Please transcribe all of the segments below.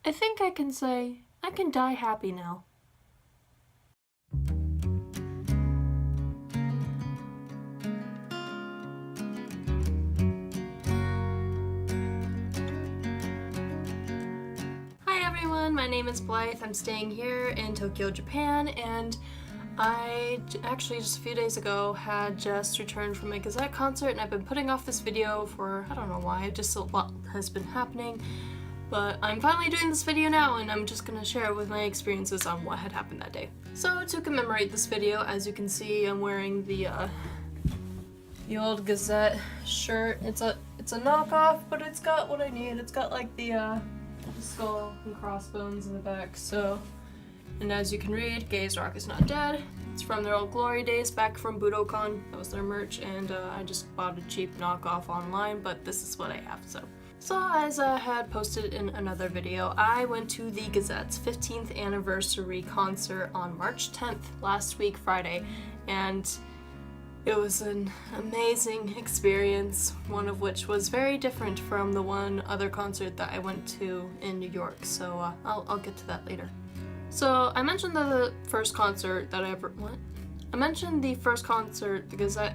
I think I can say I can die happy now. Hi everyone, my name is Blythe. I'm staying here in Tokyo, Japan, and I actually just a few days ago had just returned from a Gazette concert, and I've been putting off this video for I don't know why, just a lot has been happening. But I'm finally doing this video now, and I'm just gonna share with my experiences on what had happened that day. So to commemorate this video, as you can see, I'm wearing the old Gazette shirt. It's a knockoff, but it's got what I need. It's got like the skull and crossbones in the back. So, and as you can read, Gaze Rock is not dead. It's from their old glory days, back from Budokan. That was their merch, and I just bought a cheap knockoff online, but this is what I have. So as I had posted in another video, I went to the Gazette's 15th anniversary concert on March 10th, last week Friday, and it was an amazing experience, one of which was very different from the one other concert that I went to in New York, so I'll get to that later. So I mentioned the first concert that I ever... What? I mentioned the first concert, the Gazette...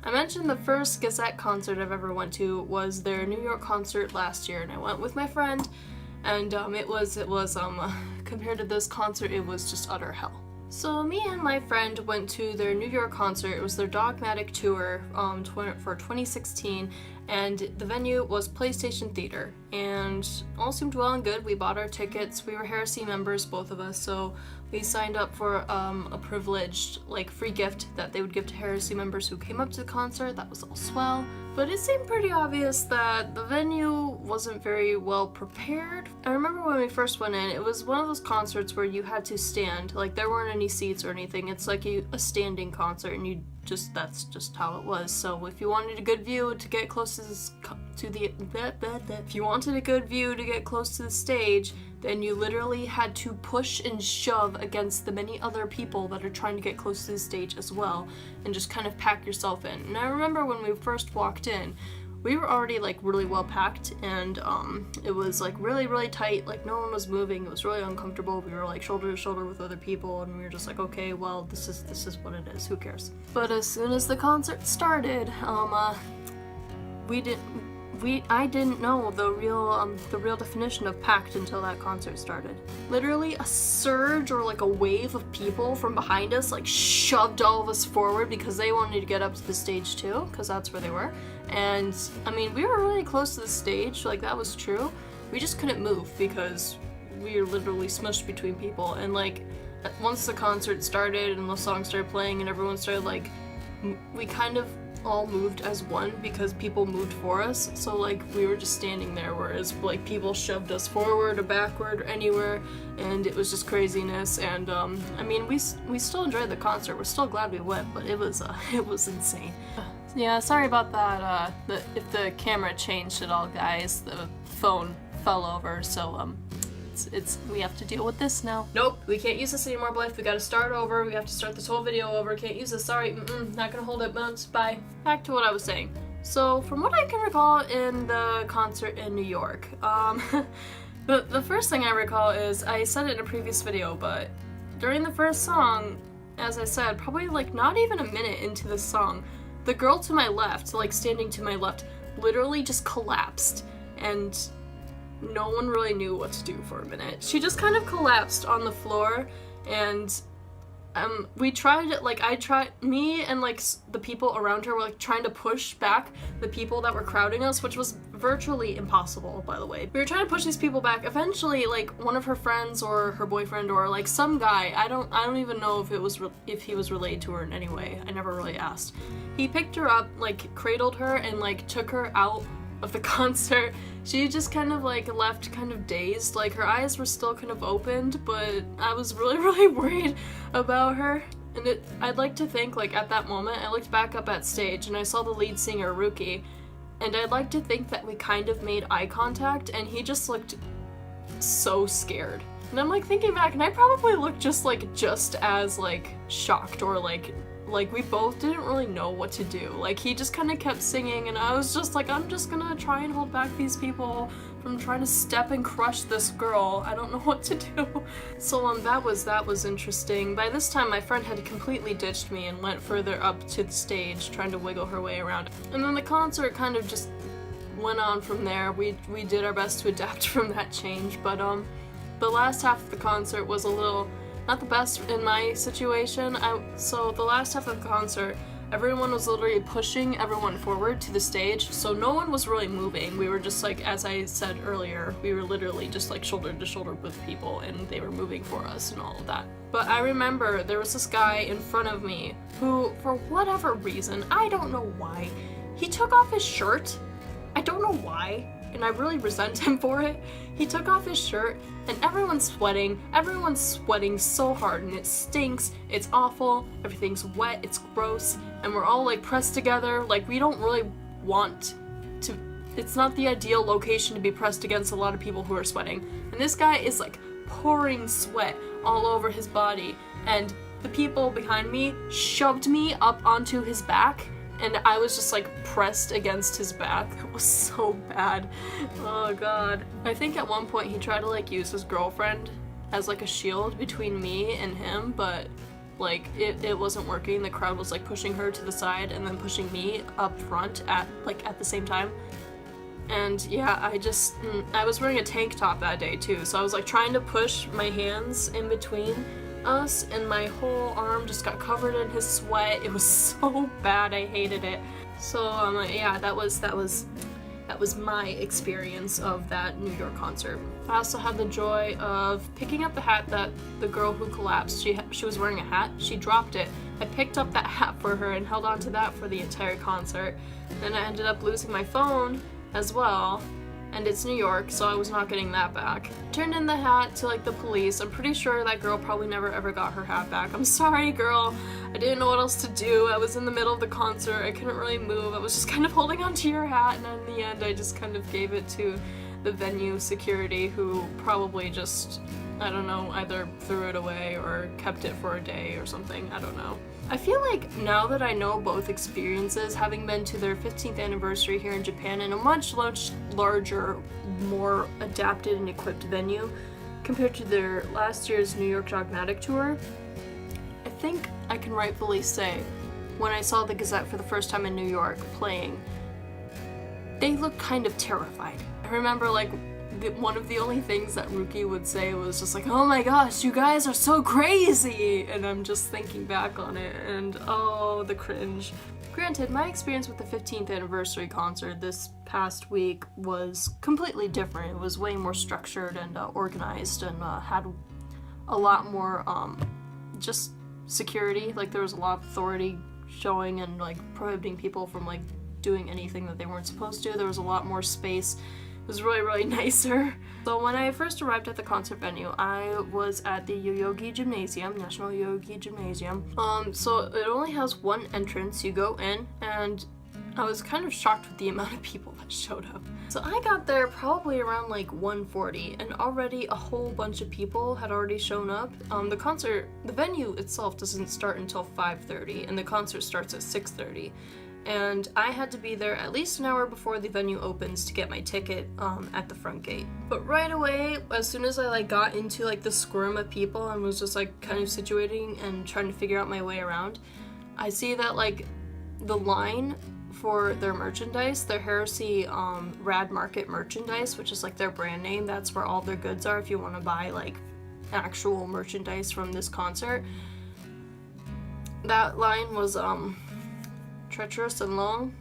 I mentioned the first Gazette concert I've ever went to was their New York concert last year, and I went with my friend, and it was compared to this concert, it was just utter hell. So me and my friend went to their New York concert. It was their Dogmatic Tour for 2016, and the venue was PlayStation Theater, and all seemed well and good. We bought our tickets. We were Heresy members, both of us, so we signed up for a privileged, like, free gift that they would give to Heresy members who came up to the concert. That was all swell. But it seemed pretty obvious that the venue wasn't very well prepared. I remember when we first went in, it was one of those concerts where you had to stand. Like, there weren't any seats or anything. It's like a standing concert, and that's just how it was. So if you wanted a good view to get close if you wanted a good view to get close to the stage, then you literally had to push and shove against the many other people that are trying to get close to the stage as well, and just kind of pack yourself in. And I remember when we first walked in, we were already like really well packed, and it was like really tight, like no one was moving. It was really uncomfortable. We were like shoulder to shoulder with other people, and we were just like, okay, well, this is what it is, who cares. But as soon as the concert started, I didn't know the real definition of packed until that concert started. Literally a surge or like a wave of people from behind us like shoved all of us forward because they wanted to get up to the stage too, because that's where they were. And I mean, we were really close to the stage, like that was true. We just couldn't move because we were literally smushed between people. And like once the concert started and the song started playing and everyone started like, we kind of all moved as one because people moved for us. So like we were just standing there, whereas like people shoved us forward or backward or anywhere, and it was just craziness. And I mean, we still enjoyed the concert. We're still glad we went, but it was insane. Yeah, sorry about that. If the camera changed at all, guys, the phone fell over, so we have to deal with this now. Nope, we can't use this anymore, Blythe. We gotta start over. We have to start this whole video over. Can't use this. Sorry, not gonna hold it. Bye. Back to what I was saying. So, from what I can recall in the concert in New York, the first thing I recall is, I said it in a previous video, but during the first song, as I said, probably like not even a minute into the song, the girl to my left, like standing to my left, literally just collapsed, and no one really knew what to do for a minute. She just kind of collapsed on the floor, and me and like the people around her were like trying to push back the people that were crowding us, which was virtually impossible, by the way. We were trying to push these people back. Eventually, like one of her friends or her boyfriend or like some guy, I don't even know if he was related to her in any way. I never really asked. He picked her up, like cradled her, and like took her out of the concert. She just kind of like left kind of dazed, like her eyes were still kind of opened, but I was really worried about her. And I'd like to think, like at that moment, I looked back up at stage and I saw the lead singer, Ruki, and I'd like to think that we kind of made eye contact, and he just looked so scared. And I'm like thinking back, and I probably looked just as like shocked, or like we both didn't really know what to do. Like he just kind of kept singing, and I was just like, I'm just gonna try and hold back these people from trying to step and crush this girl. I don't know what to do. So that was interesting. By this time my friend had completely ditched me and went further up to the stage trying to wiggle her way around. And then the concert kind of just went on from there. We did our best to adapt from that change, but the last half of the concert was a little not the best in my situation. So the last half of the concert, everyone was literally pushing everyone forward to the stage, so no one was really moving. We were just like, as I said earlier, we were literally just like shoulder to shoulder with people, and they were moving for us and all of that. But I remember there was this guy in front of me who, for whatever reason, I don't know why, he took off his shirt. I don't know why, and I really resent him for it. He took off his shirt, and everyone's sweating so hard, and it stinks, it's awful, everything's wet, it's gross, and we're all like pressed together, like we don't really want to, it's not the ideal location to be pressed against a lot of people who are sweating. And this guy is like pouring sweat all over his body, and the people behind me shoved me up onto his back, and I was just like pressed against his back. It was so bad. Oh god. I think at one point he tried to like use his girlfriend as like a shield between me and him, but like it wasn't working. The crowd was like pushing her to the side and then pushing me up front at the same time. And yeah, I was wearing a tank top that day too, so I was like trying to push my hands in between us, and my whole arm just got covered in his sweat. It was so bad. I hated it. So yeah, that was my experience of that New York concert. I also had the joy of picking up the hat that the girl who collapsed, she was wearing a hat, she dropped it. I picked up that hat for her and held on to that for the entire concert. Then I ended up losing my phone as well, and it's New York, so I was not getting that back. Turned in the hat to like the police. I'm pretty sure that girl probably never ever got her hat back. I'm sorry, girl. I didn't know what else to do. I was in the middle of the concert. I couldn't really move. I was just kind of holding onto your hat, and in the end I just kind of gave it to the venue security, who probably just, I don't know, either threw it away or kept it for a day or something. I don't know. I feel like now that I know both experiences, having been to their 15th anniversary here in Japan in a much larger, more adapted and equipped venue compared to their last year's New York Dogmatic Tour, I think I can rightfully say when I saw the Gazette for the first time in New York playing, they looked kind of terrified. I remember like one of the only things that Ruki would say was just like, oh my gosh, you guys are so crazy! And I'm just thinking back on it, and oh, the cringe. Granted, my experience with the 15th anniversary concert this past week was completely different. It was way more structured and organized, and had a lot more just security. Like there was a lot of authority showing and like prohibiting people from like doing anything that they weren't supposed to. There was a lot more space. It was really nicer. So when I first arrived at the concert venue, I was at the Yoyogi Gymnasium, National Yoyogi Gymnasium. So it only has one entrance. You go in, and I was kind of shocked with the amount of people that showed up. So I got there probably around like 1:40, and already a whole bunch of people had already shown up. The venue itself doesn't start until 5:30, and the concert starts at 6:30. And I had to be there at least an hour before the venue opens to get my ticket at the front gate. But right away, as soon as I like got into like the squirm of people and was just like kind of situating and trying to figure out my way around, I see that like the line for their merchandise, their Heresy Rad Market merchandise, which is like their brand name, that's where all their goods are if you want to buy like actual merchandise from this concert. That line was treacherous and long.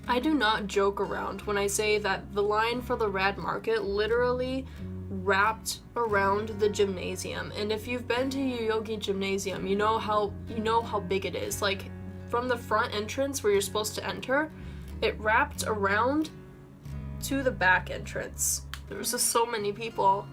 I do not joke around when I say that the line for the Rad Market literally wrapped around the gymnasium. And if you've been to Yoyogi Gymnasium, you know how big it is. Like from the front entrance where you're supposed to enter, it wrapped around to the back entrance. There was just so many people.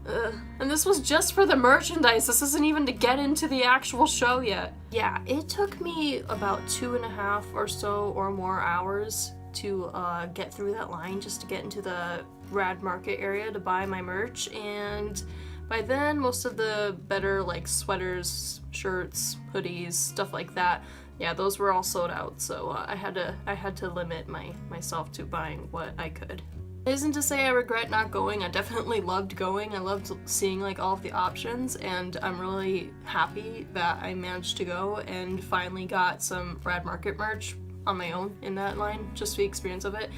And this was just for the merchandise. This isn't even to get into the actual show yet. Yeah, it took me about 2.5 or so or more hours to get through that line just to get into the Rad Market area to buy my merch. And by then, most of the better like sweaters, shirts, hoodies, stuff like that, yeah, those were all sold out. So I had to limit myself to buying what I could. It isn't to say I regret not going. I definitely loved going. I loved seeing like all of the options, and I'm really happy that I managed to go and finally got some Rad Market merch on my own in that line, just the experience of it.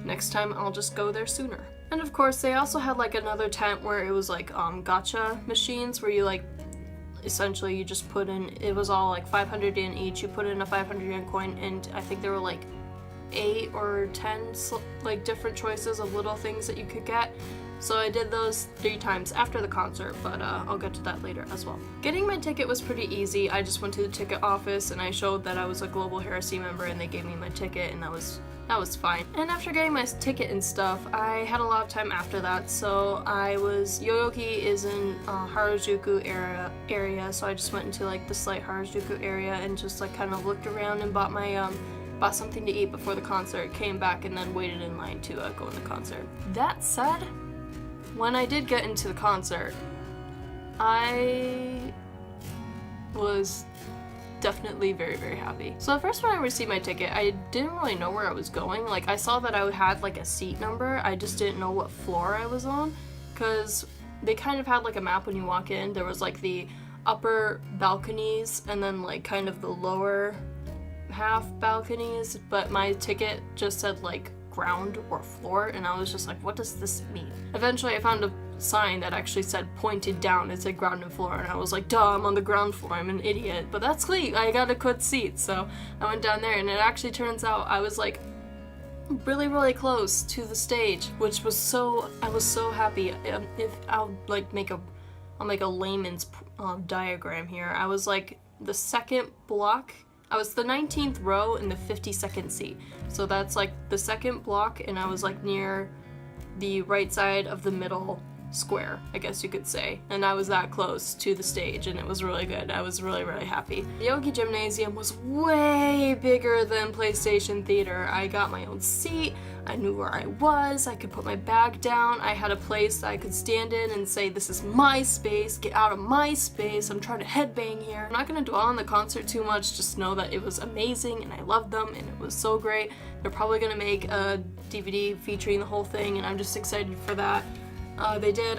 Next time I'll just go there sooner. And of course they also had like another tent where it was like gacha machines where you like essentially you just put in, it was all like 500 yen each, you put in a 500 yen coin, and I think there were like 8 or 10 like different choices of little things that you could get. So I did those 3 times after the concert, but I'll get to that later as well. Getting my ticket was pretty easy. I just went to the ticket office and I showed that I was a Global Heresy member, and they gave me my ticket, and that was fine. And after getting my ticket and stuff, I had a lot of time after that, so Yoyogi is in Harajuku area, so I just went into like the slight Harajuku area and just like kind of looked around and bought my bought something to eat before the concert, came back, and then waited in line to go in the concert. That said, when I did get into the concert, I was definitely very, very happy. So at first when I received my ticket, I didn't really know where I was going. Like, I saw that I had like a seat number, I just didn't know what floor I was on, because they kind of had like a map when you walk in. There was like the upper balconies and then like kind of the lower half balconies, but my ticket just said like ground or floor, and I was just like, what does this mean? Eventually I found a sign that actually said pointed down, it said ground and floor, and I was like, duh, I'm on the ground floor, I'm an idiot, but that's sweet, I got a good seat. So I went down there, and it actually turns out I was like really, really close to the stage, which was I was so happy. If I'll make a layman's diagram here, I was like the second block, I was the 19th row in the 52nd seat. So that's like the second block, and I was like near the right side of the middle square, I guess you could say. And I was that close to the stage, and it was really good. I was really, really happy. The Yogi Gymnasium was way bigger than PlayStation Theater. I got my own seat, I knew where I was, I could put my bag down, I had a place that I could stand in and say, this is my space, get out of my space, I'm trying to headbang here. I'm not gonna dwell on the concert too much, just know that it was amazing and I loved them and it was so great. They're probably gonna make a DVD featuring the whole thing, and I'm just excited for that. They did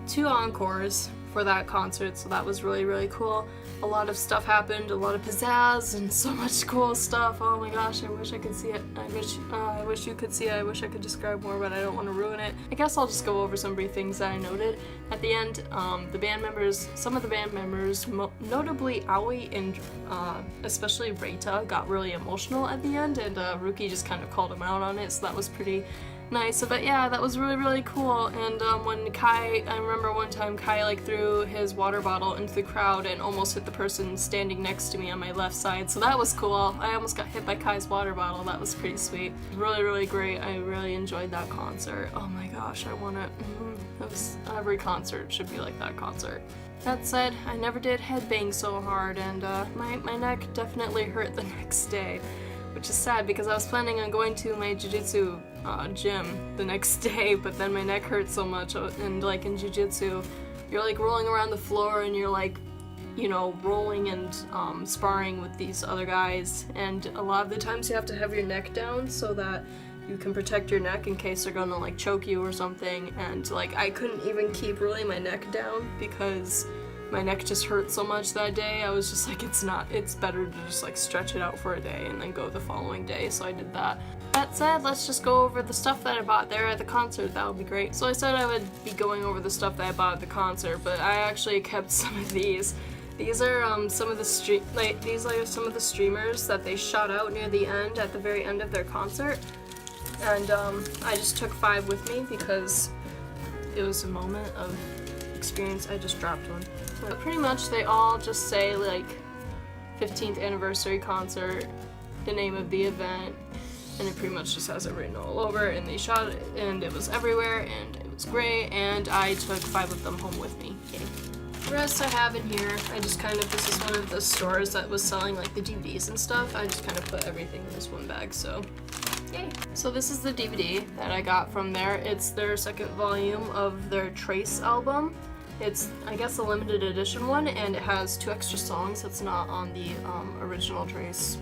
2 encores for that concert, so that was really, really cool. A lot of stuff happened, a lot of pizzazz, and so much cool stuff. Oh my gosh, I wish I could see it. I wish you could see it. I wish I could describe more, but I don't want to ruin it. I guess I'll just go over some brief things that I noted. At the end, some of the band members, notably Aoi and especially Reita, got really emotional at the end, and Ruki just kind of called him out on it, so that was pretty nice. But yeah, that was really, really cool. And when Kai, I remember one time Kai like threw his water bottle into the crowd and almost hit the person standing next to me on my left side, so that was cool. I almost got hit by Kai's water bottle. That was pretty sweet. Really, really great. I really enjoyed that concert. Oh my gosh, I want it. Every concert should be like that concert. That said, I never did headbang so hard, and my neck definitely hurt the next day, which is sad because I was planning on going to my jiu-jitsu gym the next day, but then my neck hurt so much. And like in jiu-jitsu, you're like rolling around the floor and you're like, you know, rolling and sparring with these other guys, and a lot of the times you have to have your neck down so that you can protect your neck in case they're gonna like choke you or something. And like I couldn't even keep really my neck down because my neck just hurt so much that day. I was just like, it's better to just like stretch it out for a day and then go the following day, so I did that. That said, let's just go over the stuff that I bought there at the concert. That would be great. So I said I would be going over the stuff that I bought at the concert, but I actually kept some of these. These are some of the streamers that they shot out near the end, at the very end of their concert. And I just took 5 with me because it was a moment of experience. I just dropped one. But pretty much they all just say like 15th anniversary concert, the name of the event, and it pretty much just has it written all over, and they shot it and it was everywhere and it was great, and I took 5 of them home with me. Yay. The rest I have in here, this is one of the stores that was selling like the DVDs and stuff. I just kind of put everything in this one bag, so yay. So this is the DVD that I got from there. It's their second volume of their Trace album. It's, I guess, a limited edition one, and it has 2 extra songs that's not on the original Trace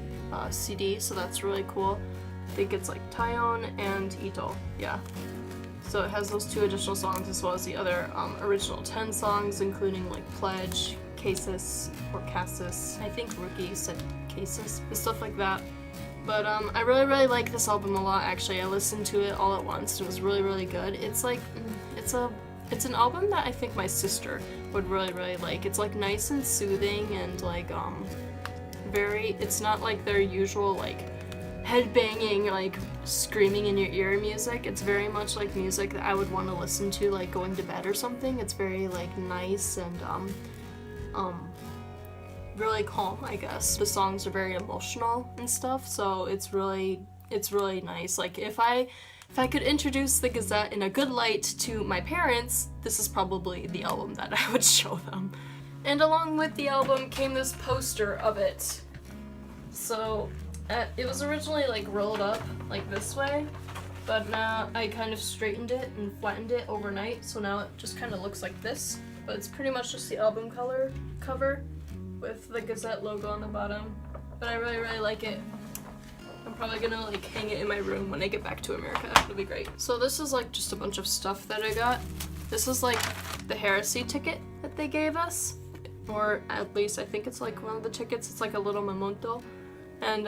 CD, so that's really cool. I think it's like Taion and Ito, yeah. So it has those 2 additional songs as well as the other original 10 songs, including like Pledge, Casus, or Cassis. I think Rookie said Casus, and stuff like that. But I really like this album a lot, actually. I listened to it all at once. It was really good. It's like, it's an album that I think my sister would really like. It's like nice and soothing and like it's not like their usual like headbanging, like screaming in your ear music. It's very much like music that I would want to listen to like going to bed or something. It's very like nice and really calm, I guess. The songs are very emotional and stuff, so it's really nice. Like if I could introduce the Gazette in a good light to my parents, this is probably the album that I would show them. And along with the album came this poster of it. So it was originally like rolled up like this way, but now I kind of straightened it and flattened it overnight, so now it just kind of looks like this. But it's pretty much just the album cover with the Gazette logo on the bottom. But I really like it. I'm probably gonna like hang it in my room when I get back to America. It'll be great. So this is like just a bunch of stuff that I got. This is like the Heresy ticket that they gave us, or at least I think it's like one of the tickets. It's like a little memento, and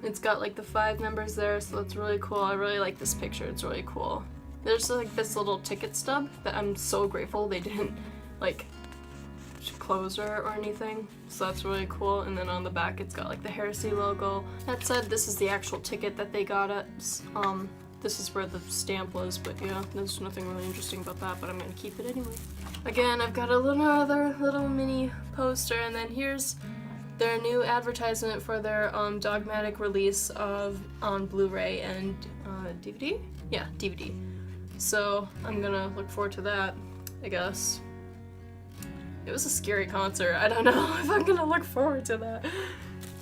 it's got like the 5 members there, so that's really cool. I really like this picture. It's really cool. There's like this little ticket stub that I'm so grateful they didn't like close or anything, so that's really cool. And then on the back it's got like the Heresy logo. That said, this is the actual ticket that they got us. This is where the stamp was, but yeah, there's nothing really interesting about that, but I'm gonna keep it anyway. Again, I've got other little mini poster, and then here's their new advertisement for their Dogmatic release on Blu-ray and DVD? Yeah, DVD. So I'm gonna look forward to that, I guess. It was a scary concert. I don't know if I'm gonna look forward to that.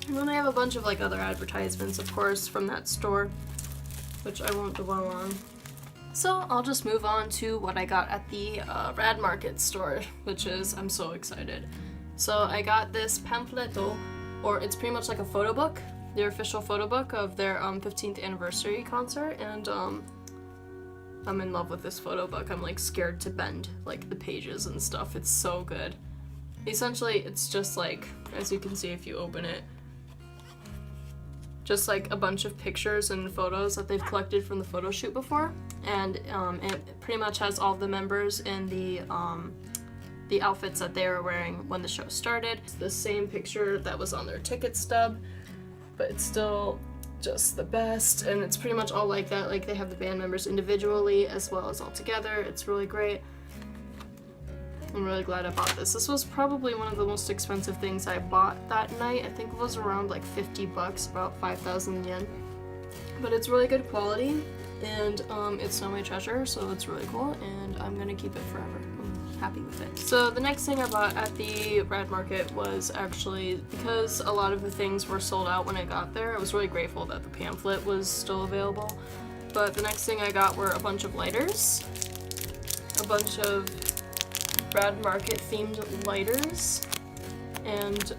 And then I have a bunch of like other advertisements, of course, from that store, which I won't dwell on. So I'll just move on to what I got at the Rad Market store, which is, I'm so excited. So I got this pamphleto, or it's pretty much like a photo book, their official photo book of their 15th anniversary concert, and I'm in love with this photo book. I'm like scared to bend like the pages and stuff. It's so good. Essentially, it's just like, as you can see if you open it, just like a bunch of pictures and photos that they've collected from the photo shoot before, and it pretty much has all the members in the outfits that they were wearing when the show started. It's the same picture that was on their ticket stub, but it's still just the best, and it's pretty much all like that. Like they have the band members individually as well as all together. It's really great. I'm really glad I bought this. This was probably one of the most expensive things I bought that night. I think it was around like 50 bucks, about 5,000 yen. But it's really good quality, and it's not my treasure, so it's really cool, and I'm gonna keep it forever. I'm happy with it. So the next thing I bought at the Rad Market was actually, because a lot of the things were sold out when I got there, I was really grateful that the pamphlet was still available. But the next thing I got were a bunch of lighters, a bunch of Rad Market themed lighters, and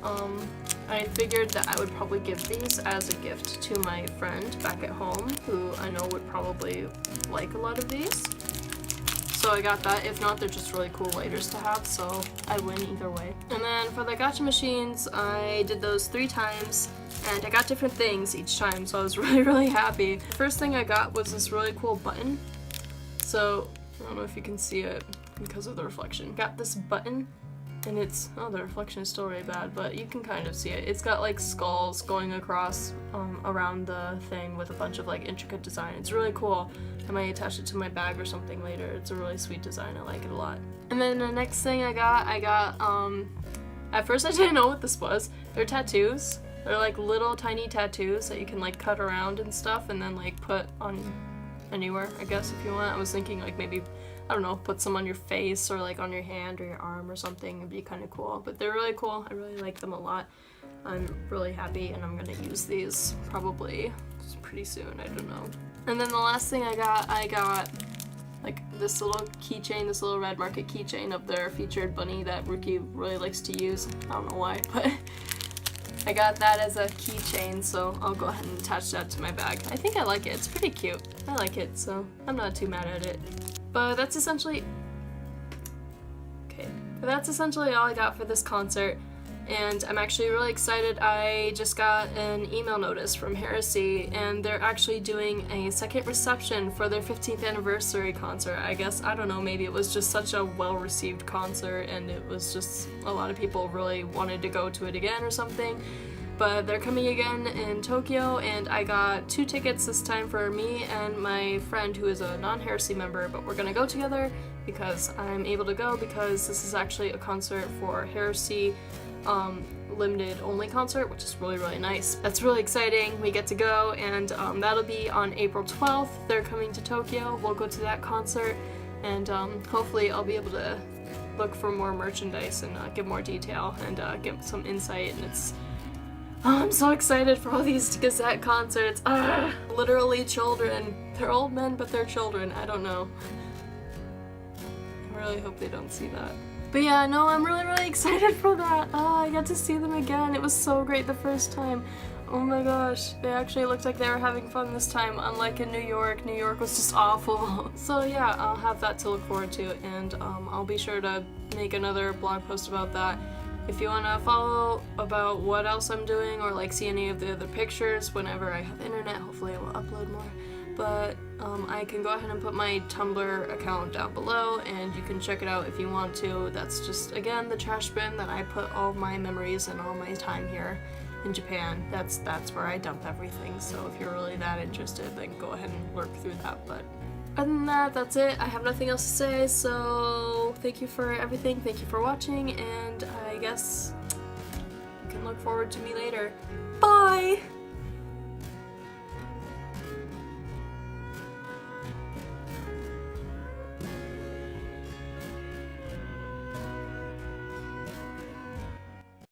I figured that I would probably give these as a gift to my friend back at home, who I know would probably like a lot of these. So I got that. If not, they're just really cool lighters to have, so I win either way. And then for the gacha machines, I did those 3 times, and I got different things each time, so I was really happy. The first thing I got was this really cool button. So I don't know if you can see it because of the reflection. Got this button, and it's, oh, the reflection is still really bad, but you can kind of see it. It's got like skulls going across around the thing with a bunch of like intricate design. It's really cool. I might attach it to my bag or something later. It's a really sweet design. I like it a lot. And then the next thing I got at first I didn't know what this was. They're tattoos. They're like little tiny tattoos that you can like cut around and stuff, and then like put on anywhere, I guess, if you want. I was thinking like maybe, I don't know, put some on your face or like on your hand or your arm or something. It'd be kind of cool. But they're really cool. I really like them a lot. I'm really happy, and I'm gonna use these probably pretty soon. I don't know. And then the last thing I got like this little keychain, this little Rad Market keychain of their featured bunny that Ruki really likes to use. I don't know why, but I got that as a keychain, so I'll go ahead and attach that to my bag. I think I like it. It's pretty cute. I like it, so I'm not too mad at it. But that's essentially all I got for this concert, and I'm actually really excited. I just got an email notice from Heresy, and they're actually doing a second reception for their 15th anniversary concert. I guess, I don't know, maybe it was just such a well-received concert and it was just a lot of people really wanted to go to it again or something. But they're coming again in Tokyo, and I got 2 tickets this time for me and my friend who is a non-Heresy member, but we're gonna go together because I'm able to go because this is actually a concert for Heresy limited only concert, which is really, really nice. That's really exciting. We get to go, and that'll be on April 12th. They're coming to Tokyo. We'll go to that concert, and hopefully I'll be able to look for more merchandise and get more detail and get some insight, and it's I'm so excited for all these Gazette concerts. Literally children. They're old men, but they're children. I don't know. I really hope they don't see that. But yeah, no, I'm really, really excited for that. I got to see them again. It was so great the first time. Oh my gosh, they actually looked like they were having fun this time, unlike in New York. New York was just awful. So yeah, I'll have that to look forward to, and I'll be sure to make another blog post about that. If you want to follow about what else I'm doing or like see any of the other pictures whenever I have internet, hopefully I will upload more. But I can go ahead and put my Tumblr account down below, and you can check it out if you want to. That's just, again, the trash bin that I put all my memories and all my time here in Japan. That's where I dump everything, so if you're really that interested, then go ahead and work through that. But other than that, that's it. I have nothing else to say, so thank you for everything, thank you for watching, and I guess you can look forward to me later. Bye!